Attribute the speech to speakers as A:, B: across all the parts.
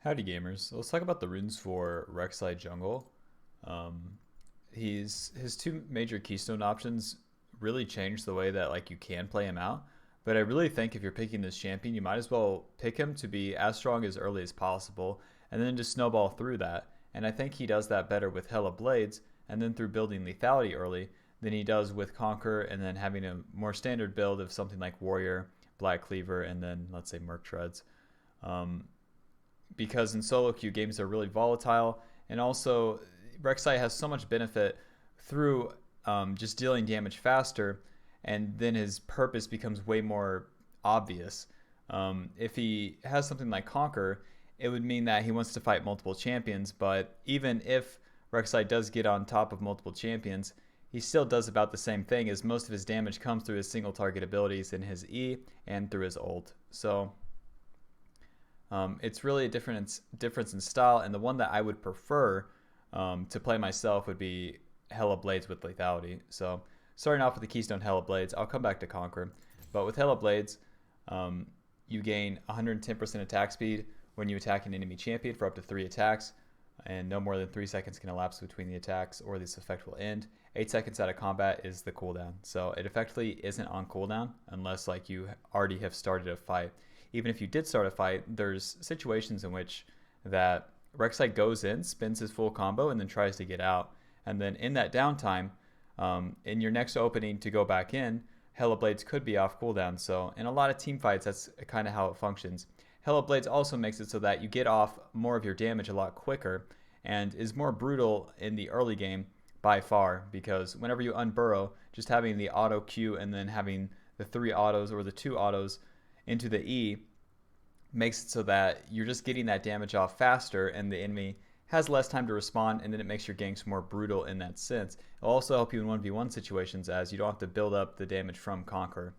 A: Howdy gamers. Let's talk about the runes for Rek'Sai Jungle. Um, his two major keystone options really change the way that you can play him out. But I really think if you're picking this champion, you might as well pick him to be as strong as early as possible, and then just snowball through that. And I think he does that better with Hella Blades, and then through building lethality early than he does with Conqueror, and then having a more standard build of something like Warrior, Black Cleaver, and then let's say Merc Treads. Um, because in solo queue games are really volatile, and also Rek'Sai has so much benefit through just dealing damage faster, and then his purpose becomes way more obvious. If he has something like Conquer, it would mean that he wants to fight multiple champions, but even if Rek'Sai does get on top of multiple champions, he still does about the same thing, as most of his damage comes through his single target abilities in his E and through his ult. So it's really a difference in style, and the one that I would prefer to play myself would be Hella Blades with lethality. So starting off with the Keystone Hella Blades, I'll come back to Conquer, but with Hella Blades, you gain 110% attack speed when you attack an enemy champion for up to 3 attacks, and no more than 3 seconds can elapse between the attacks, or this effect will end. 8 seconds out of combat is the cooldown, so it effectively isn't on cooldown unless you already have started a fight. Even if you did start a fight, there's situations in which that Rek'Sai goes in, spins his full combo, and then tries to get out. And then in that downtime, in your next opening to go back in, Hella Blades could be off cooldown. So in a lot of team fights, that's kind of how it functions. Hella Blades also makes it so that you get off more of your damage a lot quicker, and is more brutal in the early game by far, because whenever you unburrow, just having the auto Q and then having the 3 autos or the 2 autos into the E makes it so that you're just getting that damage off faster, and the enemy has less time to respond, and then it makes your ganks more brutal in that sense. It'll also help you in 1v1 situations, as you don't have to build up the damage from Conquer.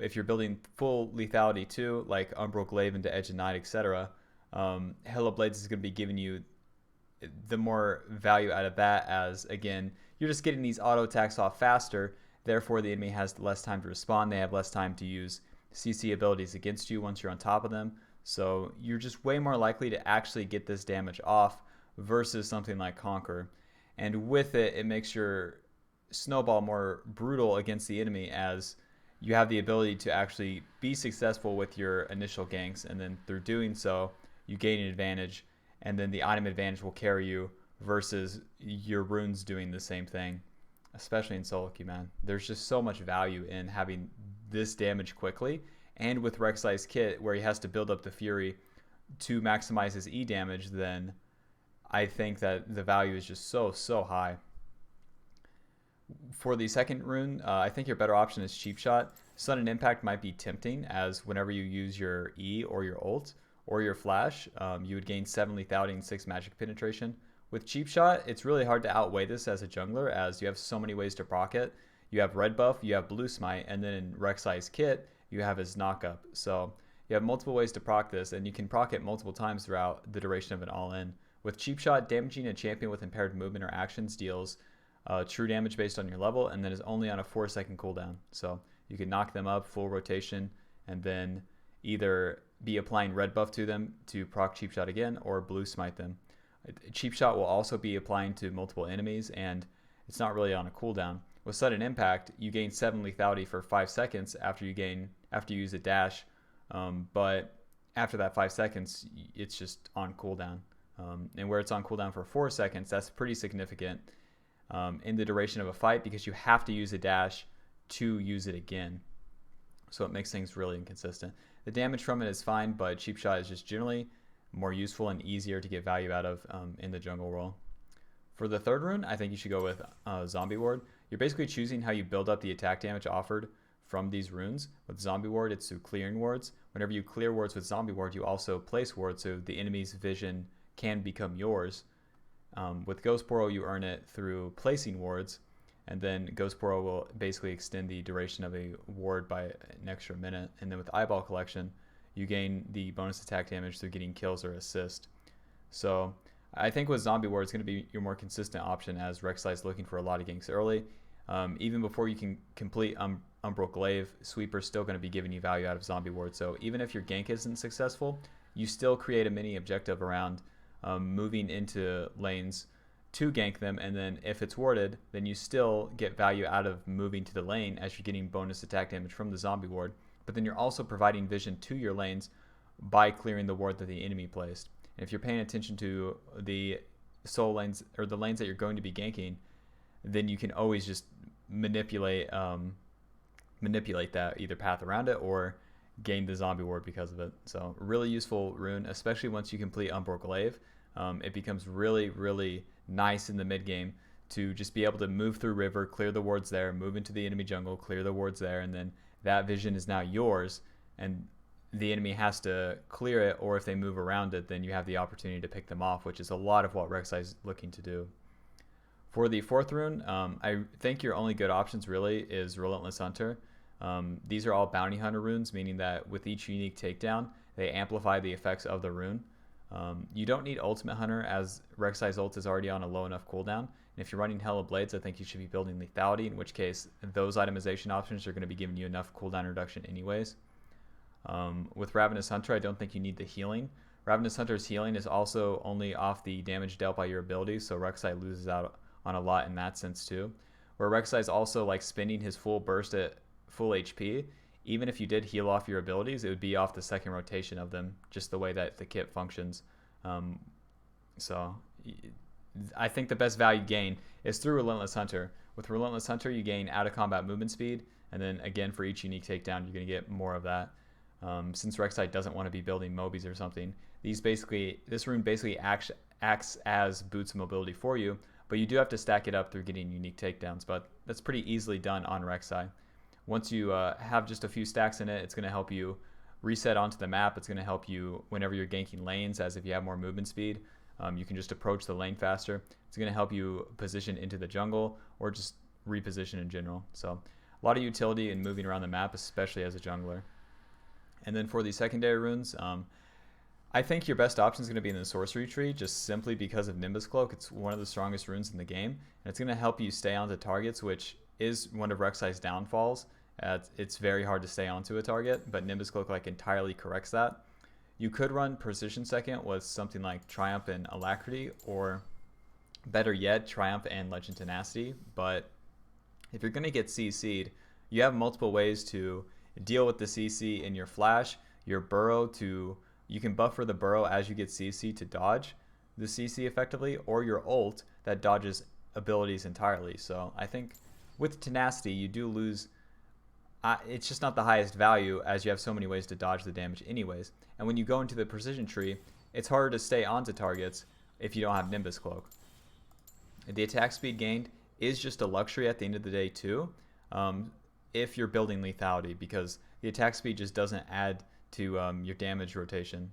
A: If you're building full lethality too, like Umbral Glaive into Edge of Night, etc., Hella Blades is going to be giving you the more value out of that, as again, you're just getting these auto attacks off faster, therefore the enemy has less time to respond, they have less time to use CC abilities against you once you're on top of them. So you're just way more likely to actually get this damage off versus something like Conquer. And with it, it makes your snowball more brutal against the enemy, as you have the ability to actually be successful with your initial ganks, and then through doing so, you gain an advantage, and then the item advantage will carry you versus your runes doing the same thing, especially in solo queue, man. There's just so much value in having this damage quickly, and with Rek'Sai's kit where he has to build up the Fury to maximize his E damage, then I think that the value is just so high. For the second rune, I think your better option is Cheap Shot. Sudden Impact might be tempting, as whenever you use your E or your ult or your flash, you would gain 7 lethality and 6 magic penetration. With Cheap Shot, it's really hard to outweigh this as a jungler, as you have so many ways to proc it. You have red buff, you have blue smite, and then in Rek'Sai's kit, you have his knockup. So you have multiple ways to proc this, and you can proc it multiple times throughout the duration of an all-in. With Cheap Shot, damaging a champion with impaired movement or actions deals true damage based on your level, and then is only on a 4-second cooldown. So you can knock them up full rotation, and then either be applying red buff to them to proc Cheap Shot again, or blue smite them. Cheap Shot will also be applying to multiple enemies, and it's not really on a cooldown. With Sudden Impact, you gain 7 lethality for 5 seconds after you use a dash, but after that 5 seconds, it's just on cooldown. And where it's on cooldown for 4 seconds, that's pretty significant in the duration of a fight, because you have to use a dash to use it again. So it makes things really inconsistent. The damage from it is fine, but Cheap Shot is just generally more useful and easier to get value out of in the jungle role. For the third rune, I think you should go with Zombie Ward. You're basically choosing how you build up the attack damage offered from these runes. With Zombie Ward, it's through clearing wards. Whenever you clear wards with Zombie Ward, you also place wards, so the enemy's vision can become yours. With Ghost Portal, you earn it through placing wards, and then Ghost Portal will basically extend the duration of a ward by an extra minute. And then with Eyeball Collection, you gain the bonus attack damage through getting kills or assist. So I think with Zombie Ward, it's going to be your more consistent option, as Rek'Sai is looking for a lot of ganks early. Even before you can complete Umbral Glaive, Sweeper's still going to be giving you value out of Zombie Ward. So even if your gank isn't successful, you still create a mini objective around moving into lanes to gank them, and then if it's warded, then you still get value out of moving to the lane as you're getting bonus attack damage from the zombie ward, but then you're also providing vision to your lanes by clearing the ward that the enemy placed. And if you're paying attention to the soul lanes or the lanes that you're going to be ganking, then you can always just manipulate that either path around it or gain the zombie ward because of it. So really useful rune, especially once you complete Umbral Glaive. It becomes really, really nice in the mid game to just be able to move through river, clear the wards there, move into the enemy jungle, clear the wards there, and then that vision is now yours, and the enemy has to clear it, or if they move around it, then you have the opportunity to pick them off, which is a lot of what Rek'Sai is looking to do. For the fourth rune, I think your only good options really is Relentless Hunter. These are all bounty hunter runes, meaning that with each unique takedown, they amplify the effects of the rune. You don't need Ultimate Hunter, as Rek'Sai's ult is already on a low enough cooldown. And if you're running Hella Blades, I think you should be building Lethality, in which case those itemization options are going to be giving you enough cooldown reduction anyways. With Ravenous Hunter, I don't think you need the healing. Ravenous Hunter's healing is also only off the damage dealt by your abilities, so Rek'Sai loses out on a lot in that sense too. Where Rek'Sai is also like spending his full burst at full HP, even if you did heal off your abilities, it would be off the second rotation of them, just the way that the kit functions. So I think the best value gain is through Relentless Hunter. With Relentless Hunter, you gain out of combat movement speed, and then again for each unique takedown, you're going to get more of that. Since Rek'Sai doesn't want to be building Mobies or something, this rune basically acts as boots mobility for you, but you do have to stack it up through getting unique takedowns, but that's pretty easily done on Rek'Sai. Once you have just a few stacks in it, it's going to help you reset onto the map. It's going to help you whenever you're ganking lanes, as if you have more movement speed. You can just approach the lane faster. It's going to help you position into the jungle or just reposition in general. So a lot of utility in moving around the map, especially as a jungler. And then for the secondary runes, I think your best option is going to be in the sorcery tree, just simply because of Nimbus Cloak. It's one of the strongest runes in the game, and it's going to help you stay onto targets, which is one of Rek'Sai's downfalls. It's very hard to stay onto a target, but Nimbus Cloak like entirely corrects that. You could run Precision Second with something like Triumph and Alacrity, or better yet, Triumph and Legend Tenacity. But if you're going to get CC'd, you have multiple ways to deal with the CC in your flash, your burrow you can buffer the burrow as you get CC to dodge the CC effectively, or your ult that dodges abilities entirely. So I think with Tenacity, you do lose. It's just not the highest value, as you have so many ways to dodge the damage anyways. And when you go into the Precision tree, it's harder to stay onto targets if you don't have Nimbus Cloak. The attack speed gained is just a luxury at the end of the day too, if you're building lethality, because the attack speed just doesn't add to your damage rotation.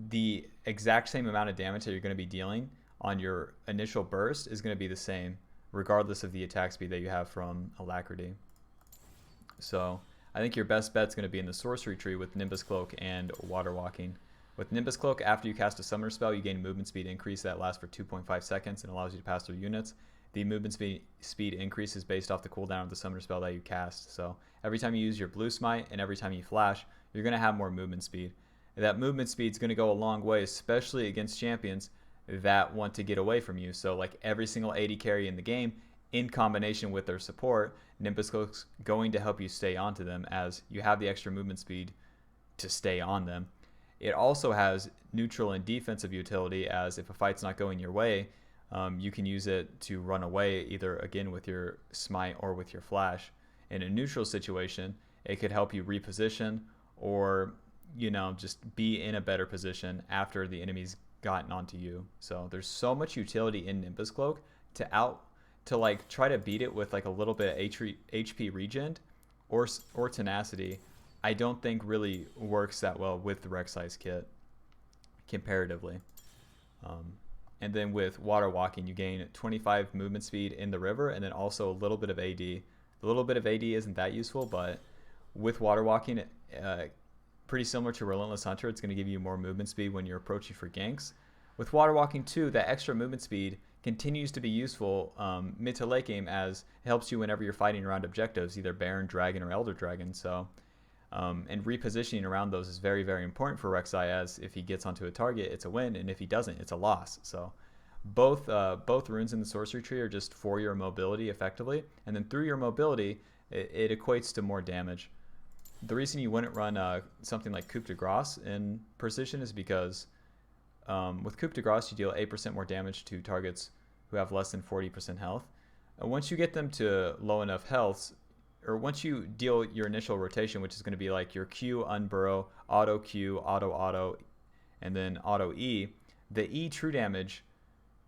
A: The exact same amount of damage that you're going to be dealing on your initial burst is going to be the same regardless of the attack speed that you have from Alacrity. So I think your best bet is going to be in the sorcery tree with Nimbus Cloak and Water Walking. With Nimbus Cloak, after you cast a summoner spell, you gain movement speed increase that lasts for 2.5 seconds and allows you to pass through units. The movement speed increase is based off the cooldown of the summoner spell that you cast. So every time you use your blue smite and every time you flash, you're going to have more movement speed. And that movement speed is going to go a long way, especially against champions that want to get away from you. So like every single AD carry in the game, in combination with their support, Nimbus Cloak's going to help you stay onto them, as you have the extra movement speed to stay on them. It also has neutral and defensive utility, as if a fight's not going your way, you can use it to run away, either again with your smite or with your flash. In a neutral situation, it could help you reposition, or just be in a better position after the enemy's gotten onto you. So there's so much utility in Nimbus Cloak to like try to beat it with like a little bit of HP regen or tenacity. I don't think really works that well with the Rek'Sai's kit comparatively. And then with Water Walking, you gain 25 movement speed in the river, and then also a little bit of AD. A little bit of AD isn't that useful, but with Water Walking, pretty similar to Relentless Hunter, it's going to give you more movement speed when you're approaching for ganks. With Water Walking too, that extra movement speed continues to be useful mid to late game, as it helps you whenever you're fighting around objectives, either Baron, Dragon, or Elder Dragon. So And repositioning around those is very, very important for Rek'Sai, as if he gets onto a target, it's a win, and if he doesn't, it's a loss. So both runes in the sorcery tree are just for your mobility effectively, and then through your mobility, it equates to more damage. The reason you wouldn't run something like Coup de Grace in precision is because with Coup de Grace, you deal 8% more damage to targets who have less than 40% health. And once you get them to low enough health, or once you deal your initial rotation, which is going to be like your Q, unburrow, auto Q, auto, and then auto E, the E true damage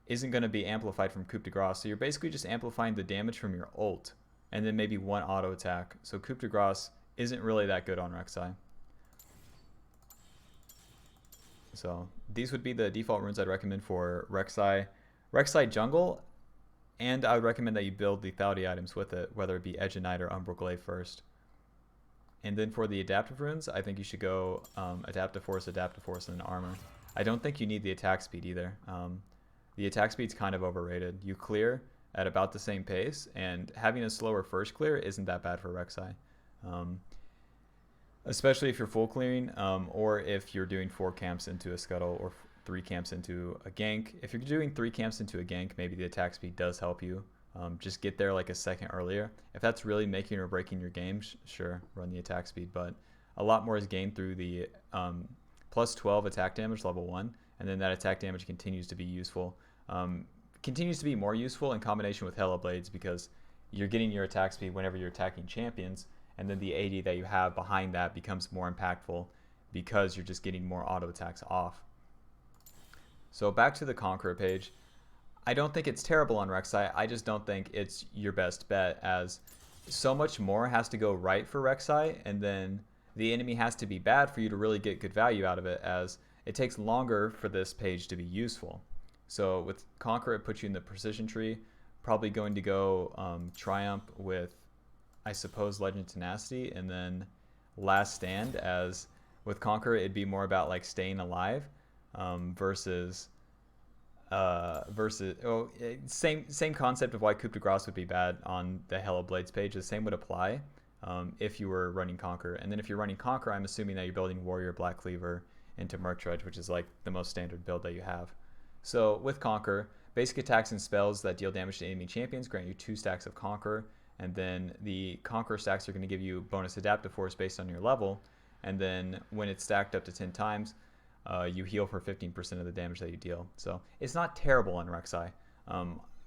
A: isn't going to be amplified from Coup de Grace. So you're basically just amplifying the damage from your ult, and then maybe one auto attack. So Coup de Grace isn't really that good on Rek'Sai. So these would be the default runes I'd recommend for Rek'Sai. Rek'Sai jungle, and I would recommend that you build lethality items with it, whether it be Edge of Night or Umbral Glaive first. And then for the adaptive runes, I think you should go Adaptive Force, and then Armor. I don't think you need the attack speed either. The attack speed's kind of overrated. You clear at about the same pace, and having a slower first clear isn't that bad for Rek'Sai. Especially if you're full clearing, or if you're doing 4 camps into a scuttle, or 3 camps into a gank. If you're doing 3 camps into a gank, maybe the attack speed does help you. Just get there like a second earlier. If that's really making or breaking your game, sure, run the attack speed. But a lot more is gained through the plus 12 attack damage level 1, and then that attack damage continues to be useful. Continues to be more useful in combination with Hella Blades, because you're getting your attack speed whenever you're attacking champions, and then the AD that you have behind that becomes more impactful because you're just getting more auto attacks off. So back to the Conqueror page. I don't think it's terrible on Rek'Sai. I just don't think it's your best bet, as so much more has to go right for Rek'Sai, and then the enemy has to be bad for you to really get good value out of it, as it takes longer for this page to be useful. So with Conqueror, it puts you in the precision tree. Probably going to go Triumph with, I suppose, Legend Tenacity, and then Last Stand, as with Conqueror, it'd be more about like staying alive versus same concept of why Coup de Grace would be bad on the Hella Blades page. The same would apply if you were running Conqueror. And then if you're running Conqueror, I'm assuming that you're building Warrior, Black Cleaver into Merc Dredge, which is like the most standard build that you have. So with Conqueror, basic attacks and spells that deal damage to enemy champions grant you 2 stacks of Conqueror, and then the Conqueror stacks are going to give you bonus adaptive force based on your level, and then when it's stacked up to 10 times, you heal for 15% of the damage that you deal. So it's not terrible on Rek'Sai,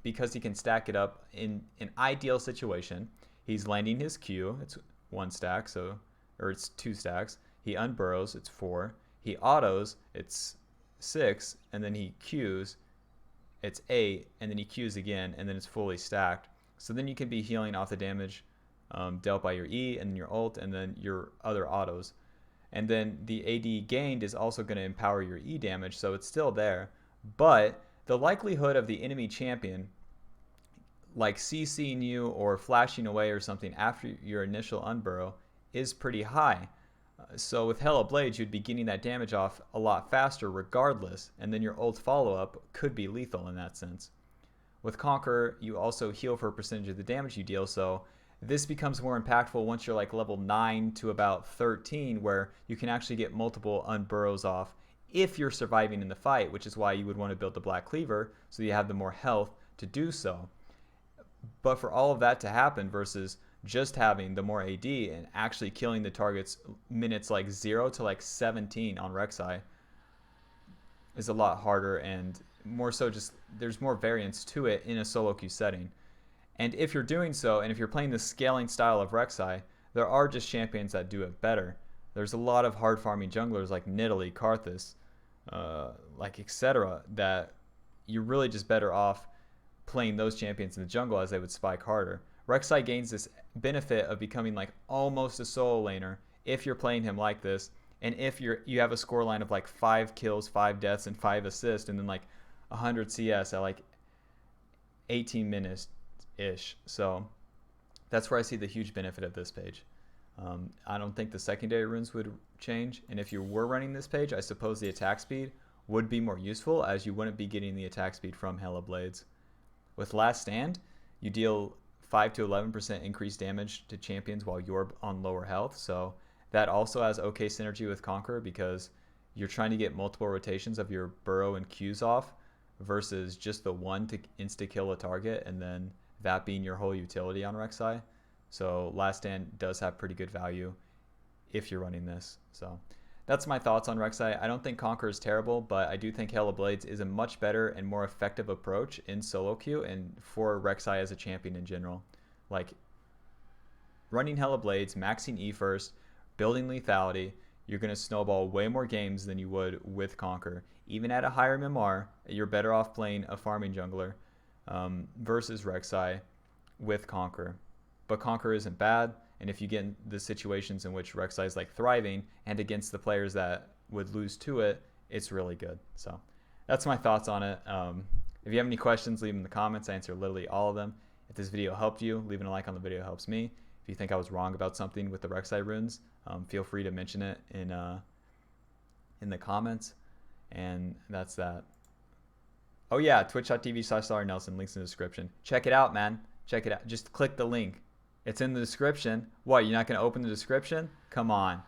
A: because he can stack it up in an ideal situation. He's landing his Q, it's 1 stack, or it's 2 stacks. He unburrows, it's 4. He autos, it's 6, and then he Qs, it's 8, and then he Qs again, and then it's fully stacked. So then you can be healing off the damage dealt by your E, and then your ult, and then your other autos. And then the AD gained is also going to empower your E damage, so it's still there. But the likelihood of the enemy champion like CCing you or flashing away or something after your initial unburrow is pretty high. So with Hella Blades, you'd be getting that damage off a lot faster regardless, and then your ult follow-up could be lethal in that sense. With Conqueror, you also heal for a percentage of the damage you deal, so this becomes more impactful once you're like level 9 to about 13, where you can actually get multiple unburrows off if you're surviving in the fight, which is why you would want to build the Black Cleaver, so you have the more health to do so. But for all of that to happen versus just having the more AD and actually killing the targets minutes like 0 to like 17 on Rek'Sai is a lot harder, and more so just there's more variance to it in a solo queue setting. And if you're doing so, and if you're playing the scaling style of Rek'Sai, there are just champions that do it better. There's a lot of hard farming junglers like Nidalee, Karthus, like etc. that you're really just better off playing those champions in the jungle, as they would spike harder. Rek'Sai gains this benefit of becoming like almost a solo laner if you're playing him like this, and if you have a scoreline of like 5 kills, 5 deaths, and 5 assists, and then like 100 CS at like 18 minutes ish. So that's where I see the huge benefit of this page. I don't think the secondary runes would change, and if you were running this page, I suppose the attack speed would be more useful, as you wouldn't be getting the attack speed from Hella Blades. With Last Stand, you deal 5 to 11% increased damage to champions while you're on lower health, so that also has okay synergy with Conqueror because you're trying to get multiple rotations of your Burrow and Qs off versus just the one to insta-kill a target and then that being your whole utility on Rek'Sai. So Last Stand does have pretty good value if you're running this. So that's my thoughts on Rek'Sai. I don't think Conqueror is terrible, but I do think Hail of Blades is a much better and more effective approach in solo queue and for Rek'Sai as a champion in general. Like running Hail of Blades, maxing E first, building lethality, you're going to snowball way more games than you would with Conqueror. Even at a higher MMR, you're better off playing a farming jungler versus Rek'Sai with Conqueror. But Conqueror isn't bad, and if you get in the situations in which Rek'Sai is like thriving and against the players that would lose to it, it's really good. So that's my thoughts on it. If you have any questions, leave them in the comments. I answer literally all of them. If this video helped you, leaving a like on the video helps me. If you think I was wrong about something with the Rek'Sai runes, feel free to mention it in the comments. And that's that. Oh yeah, twitch.tv/StarNelson, links in the description. Check it out, man. Check it out. Just click the link. It's in the description. What, you're not going to open the description? Come on.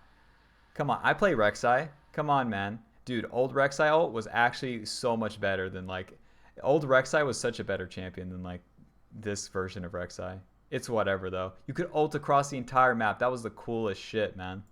A: Come on. I play Rek'Sai. Come on, man. Dude, old Rek'Sai ult was actually so much better than like... Old Rek'Sai was such a better champion than like this version of Rek'Sai. It's whatever, though. You could ult across the entire map. That was the coolest shit, man.